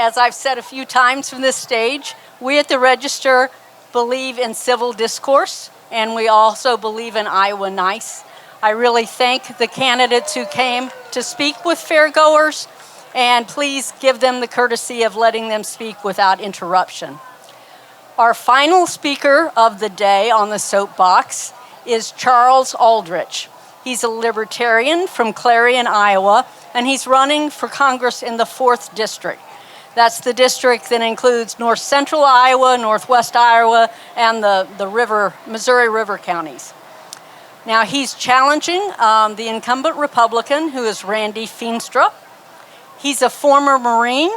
as I've said a few times from this stage, we at the Register believe in civil discourse, and we also believe in Iowa Nice. I really thank the candidates who came to speak with fairgoers, and please give them the courtesy of letting them speak without interruption. Our final speaker of the day on the Soapbox is Charles Aldrich. He's a Libertarian from Clarion, Iowa, and he's running for Congress in the 4th District. That's the district that includes north central Iowa, northwest Iowa, and the Missouri River counties. Now he's challenging the incumbent Republican, who is Randy Feenstra. He's a former Marine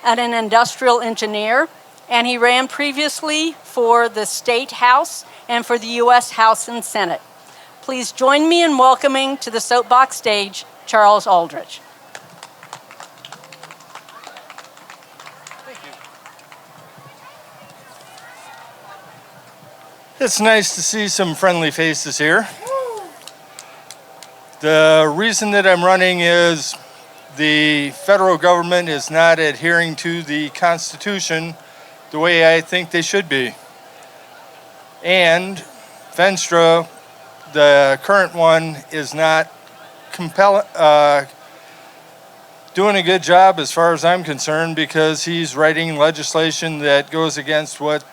and an industrial engineer, and he ran previously for the State House and for the U.S. House and Senate. Please join me in welcoming to the Soapbox stage, Charles Aldrich. It's nice to see some friendly faces here. The reason that I'm running is the federal government is not adhering to the Constitution the way I think they should be. And Feenstra, the current one, is not doing a good job as far as I'm concerned, because he's writing legislation that goes against what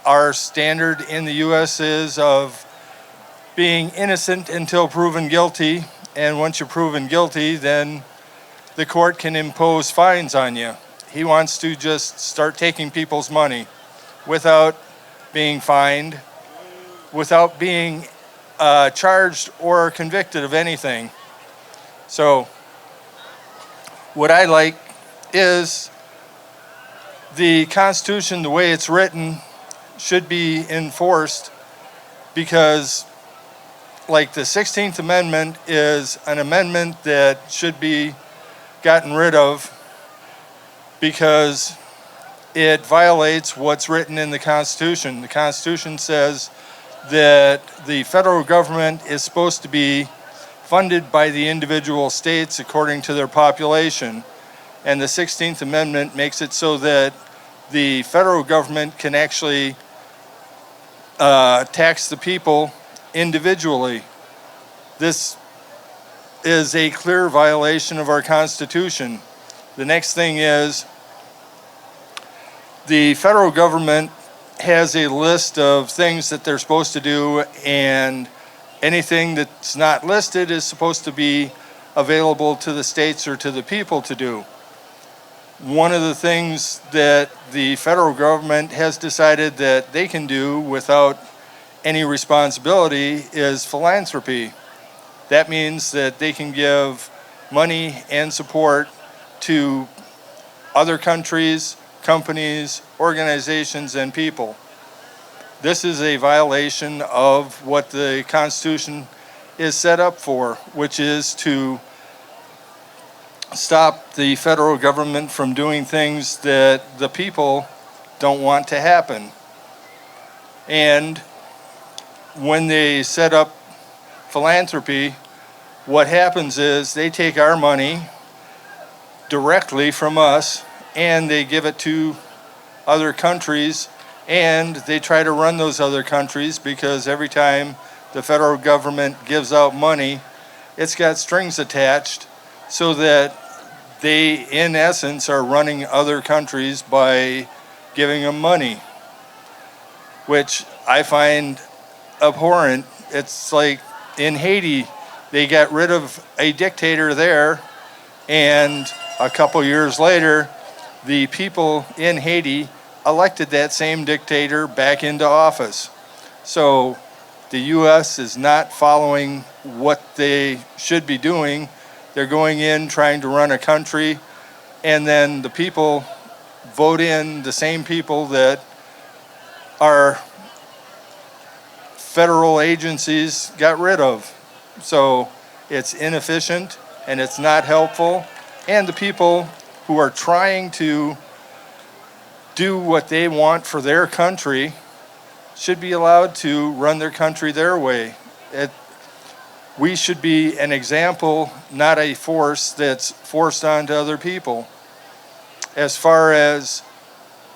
our standard in the U.S. is of being innocent until proven guilty. And once you're proven guilty, then the court can impose fines on you. He wants to just start taking people's money without being fined, without being charged or convicted of anything. So what I like is the Constitution, the way it's written, should be enforced, because like the 16th Amendment is an amendment that should be gotten rid of because it violates what's written in the Constitution. The Constitution says that the federal government is supposed to be funded by the individual states according to their population. And the 16th Amendment makes it so that the federal government can actually tax the people individually. This is a clear violation of our Constitution. The next thing is the federal government has a list of things that they're supposed to do, and anything that's not listed is supposed to be available to the states or to the people to do. One of the things that the federal government has decided that they can do without any responsibility is philanthropy. That means that they can give money and support to other countries, companies, organizations, and people. This is a violation of what the Constitution is set up for, which is to stop the federal government from doing things that the people don't want to happen. And when they set up philanthropy, what happens is they take our money directly from us and they give it to other countries, and they try to run those other countries, because every time the federal government gives out money, it's got strings attached, so that they, in essence, are running other countries by giving them money, which I find abhorrent. It's like in Haiti, they got rid of a dictator there, and a couple years later, the people in Haiti elected that same dictator back into office. So the U.S. is not following what they should be doing. They're going in trying to run a country, and then the people vote in the same people that our federal agencies got rid of. So it's inefficient and it's not helpful. And the people who are trying to do what they want for their country should be allowed to run their country their way. We should be an example, not a force that's forced onto other people. as far as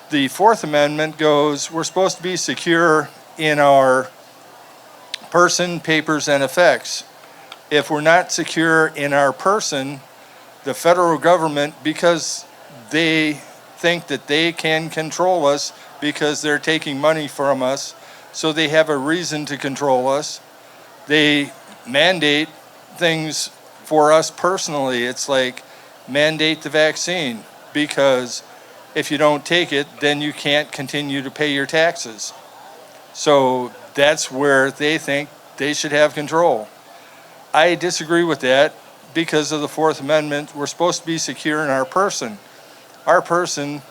the Fourth Amendment goes, we're supposed to be secure in our person, papers, and effects. If we're not secure in our person, the federal government, because they think that they can control us because they're taking money from us, so they have a reason to control us. They mandate things for us personally. It's like mandate the vaccine, because if you don't take it, then you can't continue to pay your taxes. So that's where they think they should have control. I disagree with that because of the Fourth Amendment. We're supposed to be secure in our person. Our person,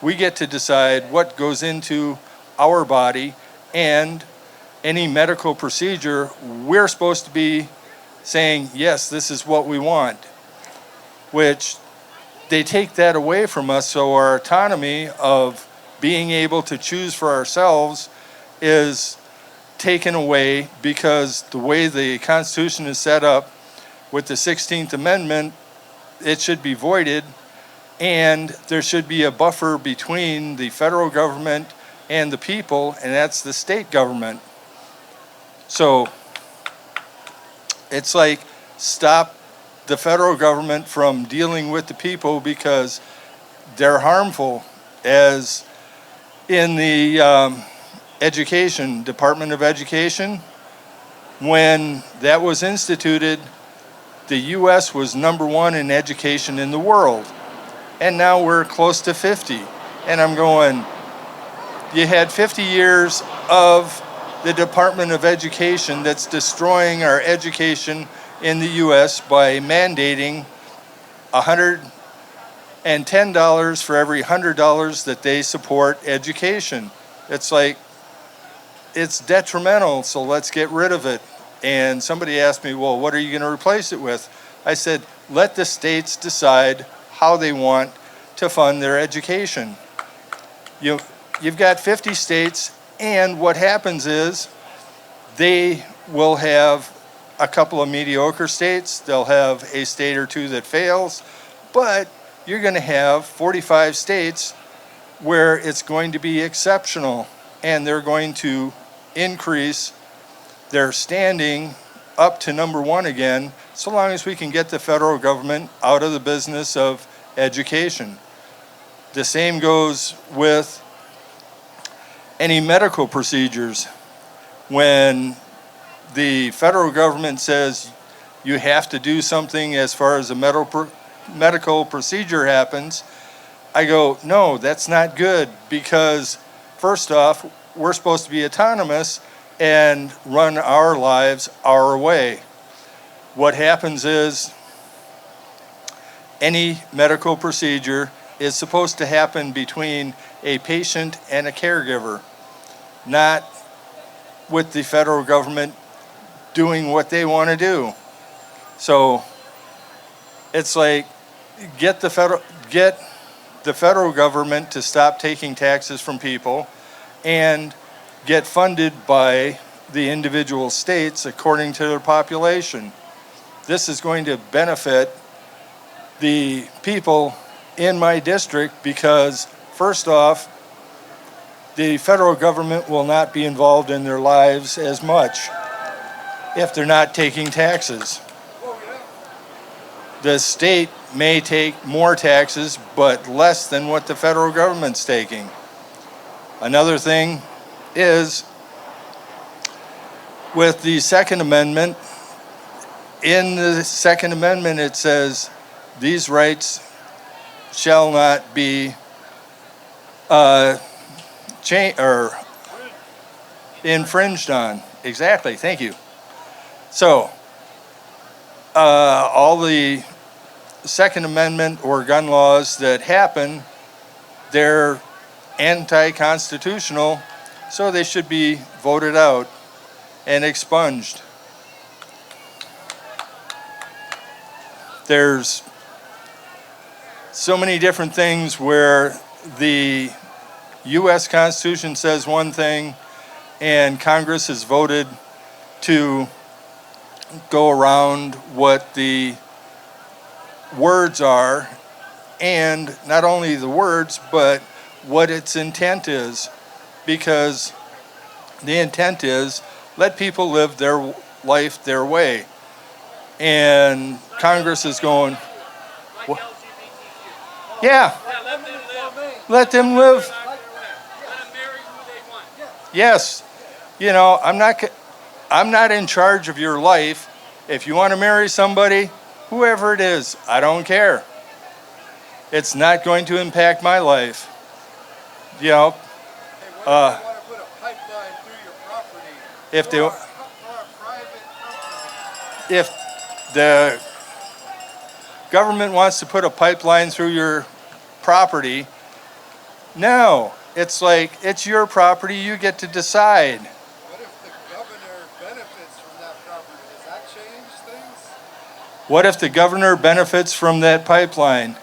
we get to decide what goes into our body, and any medical procedure, we're supposed to be saying, yes, this is what we want, which they take that away from us. So our autonomy of being able to choose for ourselves is taken away, because the way the Constitution is set up with the 16th Amendment, it should be voided, and there should be a buffer between the federal government and the people, and that's the state government. So it's like, stop the federal government from dealing with the people because they're harmful. As in the education, Department of Education, when that was instituted, the U.S. was #1 in education in the world. And now we're close to 50. And I'm going, you had 50 years of the Department of Education that's destroying our education in the U.S. by mandating $110 for every $100 that they support education. It's like, it's detrimental, so let's get rid of it. And somebody asked me, well, what are you going to replace it with? I said, let the states decide how they want to fund their education. You've got 50 states, and what happens is they will have a couple of mediocre states. They'll have a state or two that fails, but you're going to have 45 states where it's going to be exceptional, and they're going to increase their standing up to #1 again, so long as we can get the federal government out of the business of education. The same goes with any medical procedures. When the federal government says you have to do something as far as a medical procedure happens, I go, no, that's not good, because first off, we're supposed to be autonomous and run our lives our way. What happens is any medical procedure is supposed to happen between a patient and a caregiver, not with the federal government doing what they want to do. So it's like, get the federal government to stop taking taxes from people and get funded by the individual states according to their population. This is going to benefit the people in my district because, first off, the federal government will not be involved in their lives as much if they're not taking taxes. The state may take more taxes, but less than what the federal government's taking. Another thing is, with the Second Amendment, in the Second Amendment it says these rights shall not be infringed on. Exactly, thank you. So, all the Second Amendment or gun laws that happen, they're anti-constitutional, so they should be voted out and expunged. There's so many different things where the U.S. Constitution says one thing and Congress has voted to go around what the words are and not only the words, but what its intent is. Because the intent is let people live their life their way. And Congress is going, yeah, let them live. Yes, you know, I'm not in charge of your life. If you want to marry somebody, whoever it is, I don't care. It's not going to impact my life. You know, if they, if the government wants to put a pipeline through your property, no, it's like, it's your property, you get to decide. What if the governor benefits from that property? Does that change things? What if the governor benefits from that pipeline?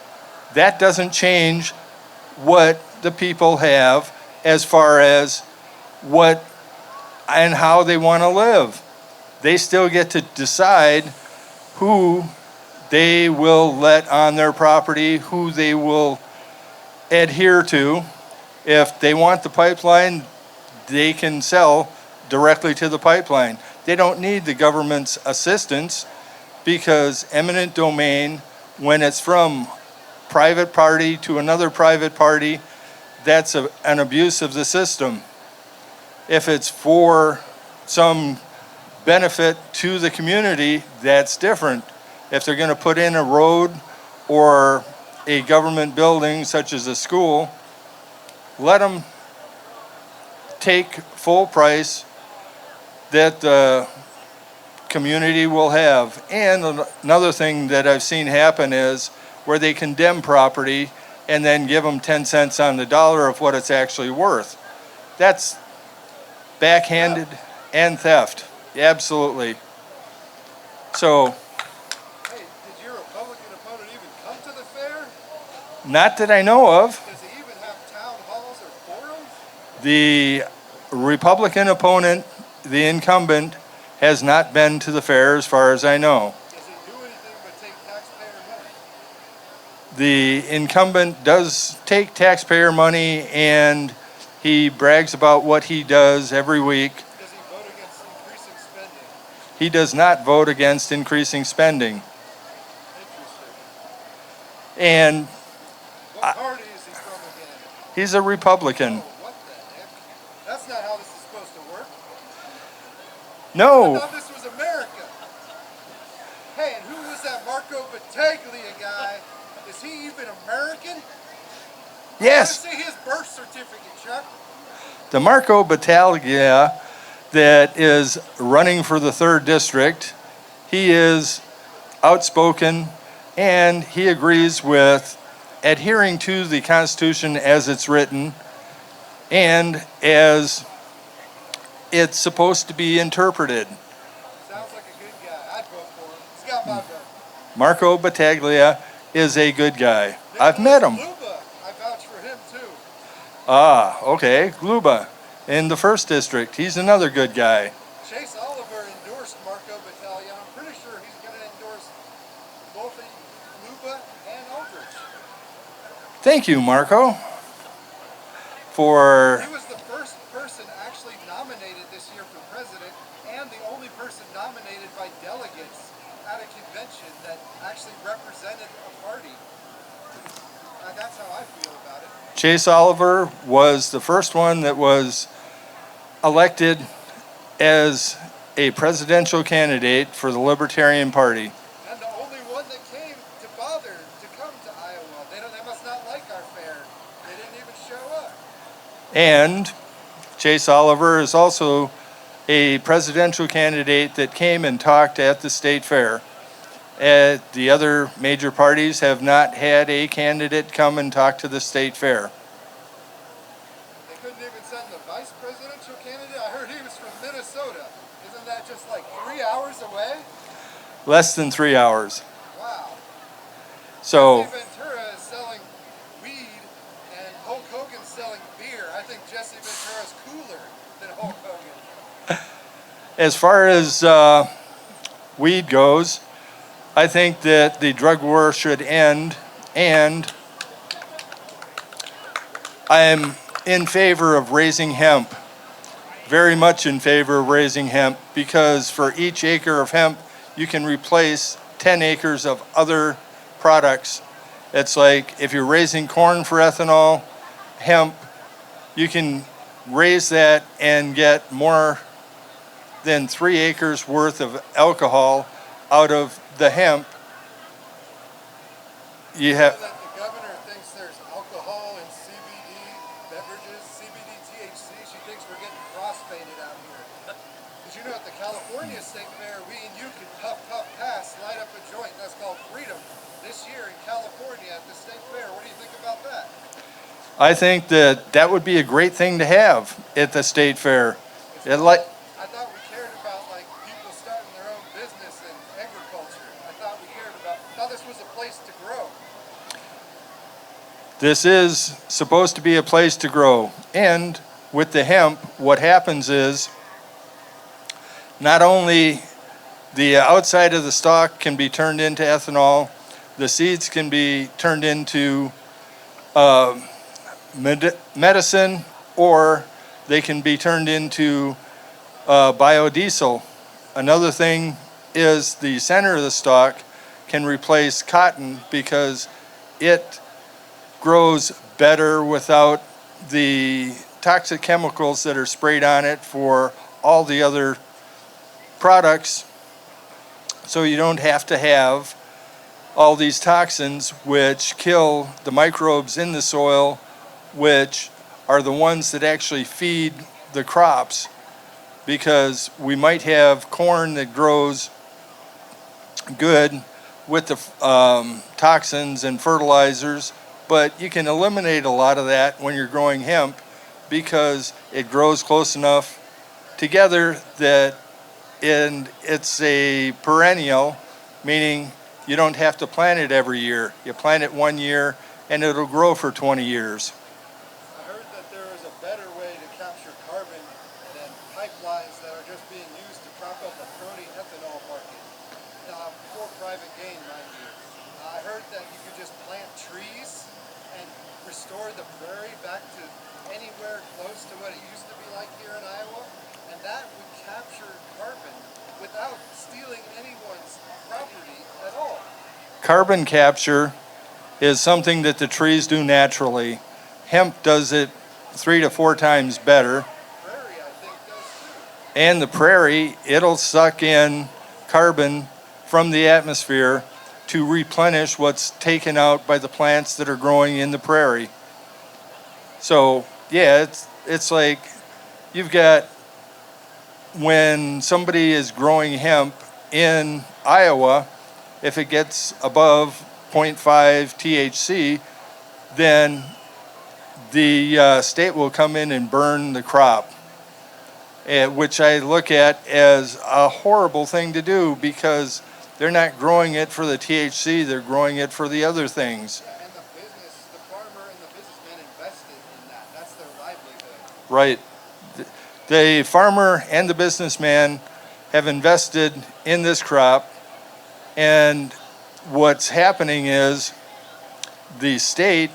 That doesn't change what the people have as far as what and how they want to live. They still get to decide who they will let on their property, who they will adhere to. If they want the pipeline, they can sell directly to the pipeline. They don't need the government's assistance, because eminent domain, when it's from private party to another private party, that's an abuse of the system. If it's for some benefit to the community, that's different. If they're going to put in a road or a government building such as a school, let them take full price that the community will have. And another thing that I've seen happen is where they condemn property and then give them 10 cents on the dollar of what it's actually worth. That's backhanded and theft. Absolutely. So, hey, did your Republican opponent even come to the fair? Not that I know of. Does he even have town halls or forums? The Republican opponent, the incumbent, has not been to the fair as far as I know. Does he do anything but take taxpayer money? The incumbent does take taxpayer money, and he brags about what he does every week. Does he vote against increasing spending? He does not vote against increasing spending. Interesting. And What party is he from again? he's a Republican. Oh, what the heck? That's not how this is supposed to work. I No, thought this was America. Hey, and who was that Marco Battaglia guy? Is he even American? yes, Let's see his birth certificate, Chuck. the Marco Battaglia that is running for the 3rd district, he is outspoken, and he agrees with adhering to the Constitution as it's written and as it's supposed to be interpreted. Sounds like a good guy. I'd vote for him. He's got my vote. Marco Battaglia is a good guy. I've met him. Luba, I vouch for him too. Ah, okay, Gluba in the 1st district. He's another good guy. Chase Oliver endorsed Marco Battaglia. I'm pretty sure he's going to endorse both Luba and Aldrich. Thank you, Marco, for He was the first person actually nominated this year for president, and the only person nominated by delegates at a convention that actually represented a party. That's how I feel about it. Chase Oliver was the first one that was elected as a presidential candidate for the Libertarian Party. And the only one that came to bother to come to Iowa. They must not like our fair. They didn't even show up. And Chase Oliver is also a presidential candidate that came and talked at the state fair. The other major parties have not had a candidate come and talk to the state fair. They couldn't even send the vice presidential candidate. I heard he was from Minnesota. Isn't that just like 3 hours away? Less than 3 hours. Wow. So, Jesse Ventura is selling weed and Hulk Hogan's selling beer. I think Jesse Ventura's cooler than Hulk Hogan. as far as weed goes, I think that the drug war should end, and I'm in favor of raising hemp, very much in favor of raising hemp, because for each acre of hemp, you can replace 10 acres of other products. It's like if you're raising corn for ethanol, hemp, you can raise that and get more than 3 acres worth of alcohol out of the hemp. You have. That the governor thinks there's alcohol in CBD beverages, CBD THC. She thinks we're getting crossfaded out here. Did you know at the California State Fair, we and you could puff, pass, light up a joint. That's called freedom. This year in California at the State Fair, what do you think about that? I think that would be a great thing to have at the state fair. I thought we cared about like people starting their own business and agriculture. I thought this was a place to grow. This is supposed to be a place to grow. And with the hemp, what happens is not only the outside of the stalk can be turned into ethanol, the seeds can be turned into medicine, or they can be turned into biodiesel. Another thing is the center of the stalk can replace cotton because it grows better without the toxic chemicals that are sprayed on it for all the other products. So you don't have to have all these toxins which kill the microbes in the soil, which are the ones that actually feed the crops. Because we might have corn that grows good with the toxins and fertilizers, but you can eliminate a lot of that when you're growing hemp because it grows close enough together that it's a perennial, meaning you don't have to plant it every year. You plant it 1 year and it'll grow for 20 years. I heard that there is a better way to capture carbon than pipelines that are just being used to prop up a crony ethanol market for private gain, mind you. I heard that you could just plant trees and restore the prairie back to anywhere close to what it used to be like here in Iowa, and that would capture carbon without stealing anyone's property at all. Carbon capture is something that the trees do naturally. Hemp does it 3 to 4 times better. Prairie, I think, does too. And the prairie, it'll suck in carbon from the atmosphere to replenish what's taken out by the plants that are growing in the prairie. So, yeah, it's like you've got, when somebody is growing hemp in Iowa, if it gets above 0.5 THC, then the state will come in and burn the crop, which I look at as a horrible thing to do because they're not growing it for the THC, they're growing it for the other things. Yeah, and the farmer and the businessman invested in that. That's their livelihood. Right. The farmer and the businessman have invested in this crop, and what's happening is the state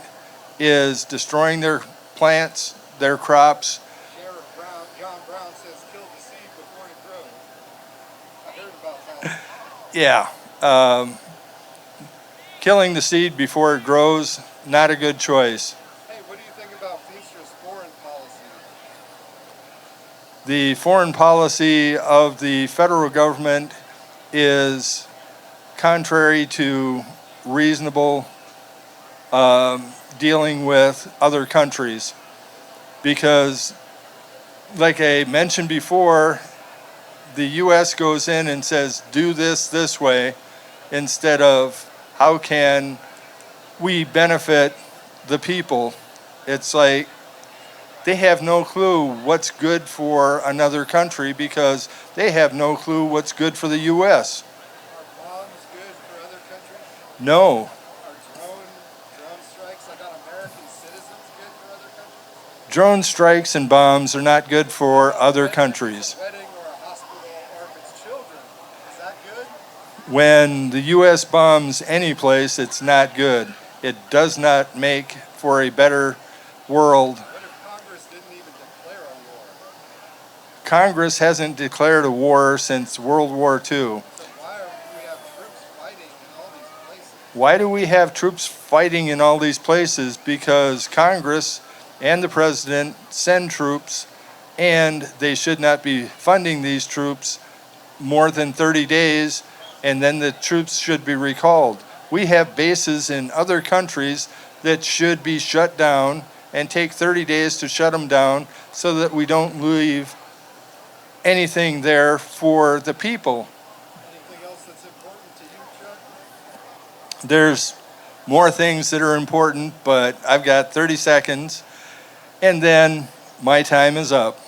is destroying their plants, their crops. Sheriff John Brown says kill the seed before it grows. I heard about that. Yeah. Killing the seed before it grows, not a good choice. Hey, what do you think about Future's foreign policy? The foreign policy of the federal government is contrary to reasonable dealing with other countries because, like I mentioned before, the U.S. goes in and says, do this way, instead of how can we benefit the people. It's like they have no clue what's good for another country because they have no clue what's good for the U.S. Are bombs good for other countries? No. Are drone strikes like on American citizens good for other countries? Drone strikes and bombs are not good for other countries. A wedding or a hospital, or if it's children, is that good? When the U.S. bombs any place, it's not good. It does not make for a better world. What if Congress didn't even declare a war? Congress hasn't declared a war since World War II. So why do we have troops fighting in all these places? Why do we have troops fighting in all these places? Because Congress and the president send troops, and they should not be funding these troops more than 30 days, and then the troops should be recalled. We have bases in other countries that should be shut down and take 30 days to shut them down so that we don't leave anything there for the people. Anything else that's important to you, Chuck? There's more things that are important, but I've got 30 seconds, and then my time is up.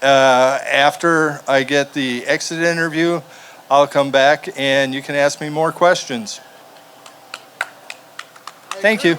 After I get the exit interview, I'll come back and you can ask me more questions. Thank you.